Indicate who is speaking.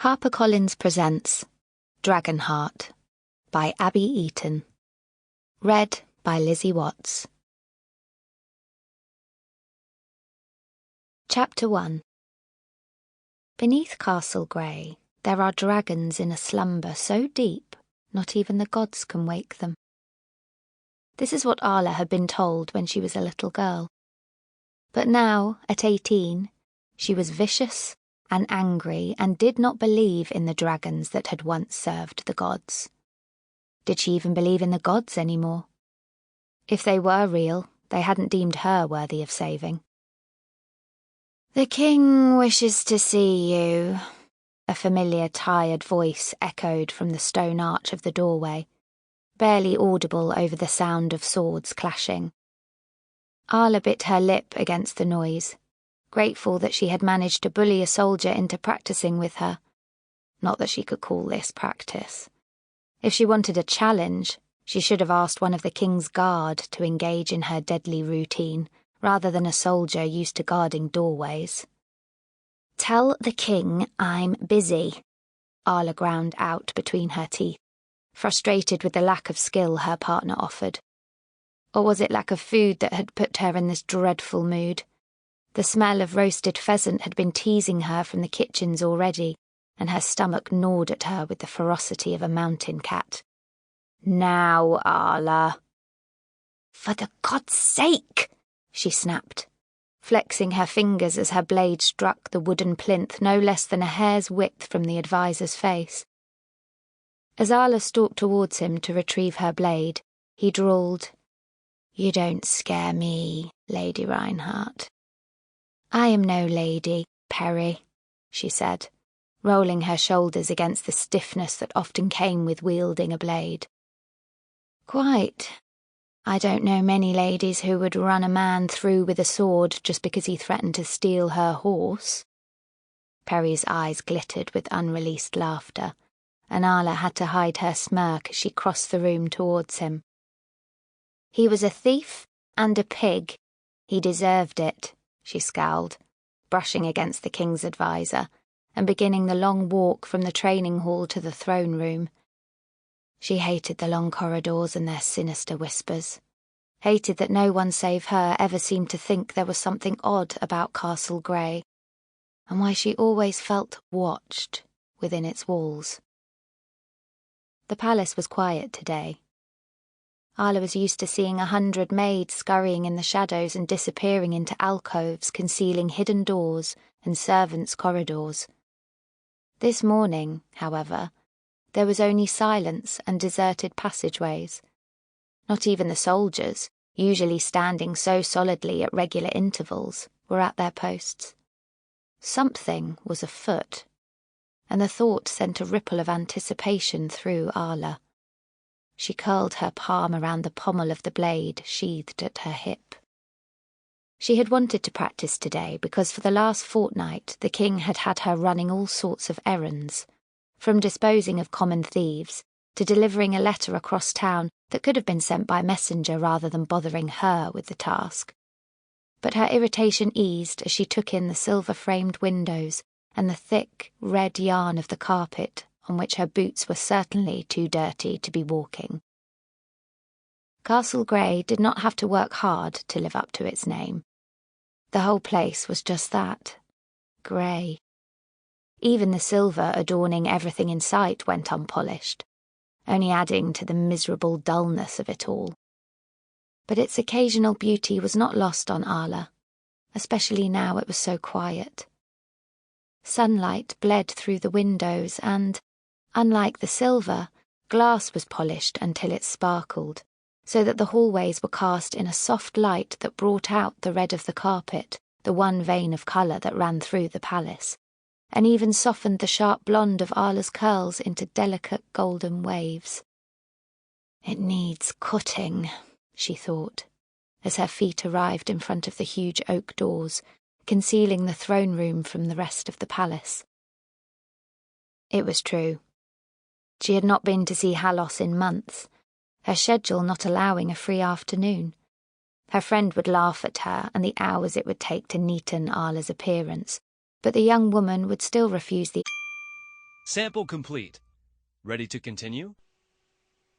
Speaker 1: HarperCollins presents Dragonhart by Abbie Eaton. Read by Lizzy Watts. Chapter 1. Beneath Castle Grey, there are dragons in a slumber so deep, not even the gods can wake them. This is what Arla had been told when she was a little girl. But now, at 18, she was vicious and angry and did not believe in the dragons that had once served the gods. Did she even believe in the gods anymore? If they were real, they hadn't deemed her worthy of saving. "The king wishes to see you," a familiar, tired voice echoed from the stone arch of the doorway, barely audible over the sound of swords clashing. Arla bit her lip against the noise, grateful that she had managed to bully a soldier into practicing with her. Not that she could call this practice. If she wanted a challenge, she should have asked one of the king's guard to engage in her deadly routine, rather than a soldier used to guarding doorways. "Tell the king I'm busy," Arla ground out between her teeth, frustrated with the lack of skill her partner offered. Or was it lack of food that had put her in this dreadful mood? The smell of roasted pheasant had been teasing her from the kitchens already, and her stomach gnawed at her with the ferocity of a mountain cat. "Now, Arla." "For the God's sake!" she snapped, flexing her fingers as her blade struck the wooden plinth no less than a hair's width from the advisor's face. As Arla stalked towards him to retrieve her blade, he drawled, "You don't scare me, Lady Reinhart." "I am no lady, Perry," she said, rolling her shoulders against the stiffness that often came with wielding a blade. "Quite. I don't know many ladies who would run a man through with a sword just because he threatened to steal her horse." Perry's eyes glittered with unreleased laughter, and Arla had to hide her smirk as she crossed the room towards him. "He was a thief and a pig. He deserved it," she scowled, brushing against the king's advisor and beginning the long walk from the training hall to the throne room. She hated the long corridors and their sinister whispers, hated that no one save her ever seemed to think there was something odd about Castle Grey, and why she always felt watched within its walls. The palace was quiet today. Arla was used to seeing 100 maids scurrying in the shadows and disappearing into alcoves concealing hidden doors and servants' corridors. This morning, however, there was only silence and deserted passageways. Not even the soldiers, usually standing so solidly at regular intervals, were at their posts. Something was afoot, and the thought sent a ripple of anticipation through Arla. She curled her palm around the pommel of the blade sheathed at her hip. She had wanted to practice today because for the last fortnight the king had had her running all sorts of errands, from disposing of common thieves to delivering a letter across town that could have been sent by messenger rather than bothering her with the task. But her irritation eased as she took in the silver-framed windows and the thick, red yarn of the carpet on which her boots were certainly too dirty to be walking. Castle Grey did not have to work hard to live up to its name. The whole place was just that, grey. Even the silver adorning everything in sight went unpolished, only adding to the miserable dullness of it all. But its occasional beauty was not lost on Arla, especially now it was so quiet. Sunlight bled through the windows and, unlike the silver, glass was polished until it sparkled, so that the hallways were cast in a soft light that brought out the red of the carpet, the one vein of colour that ran through the palace, and even softened the sharp blonde of Arla's curls into delicate golden waves. "It needs cutting," she thought, as her feet arrived in front of the huge oak doors, concealing the throne room from the rest of the palace. It was true. She had not been to see Halos in months, her schedule not allowing a free afternoon. Her friend would laugh at her and the hours it would take to neaten Arla's appearance, but the young woman would still refuse the
Speaker 2: Sample complete. Ready to continue?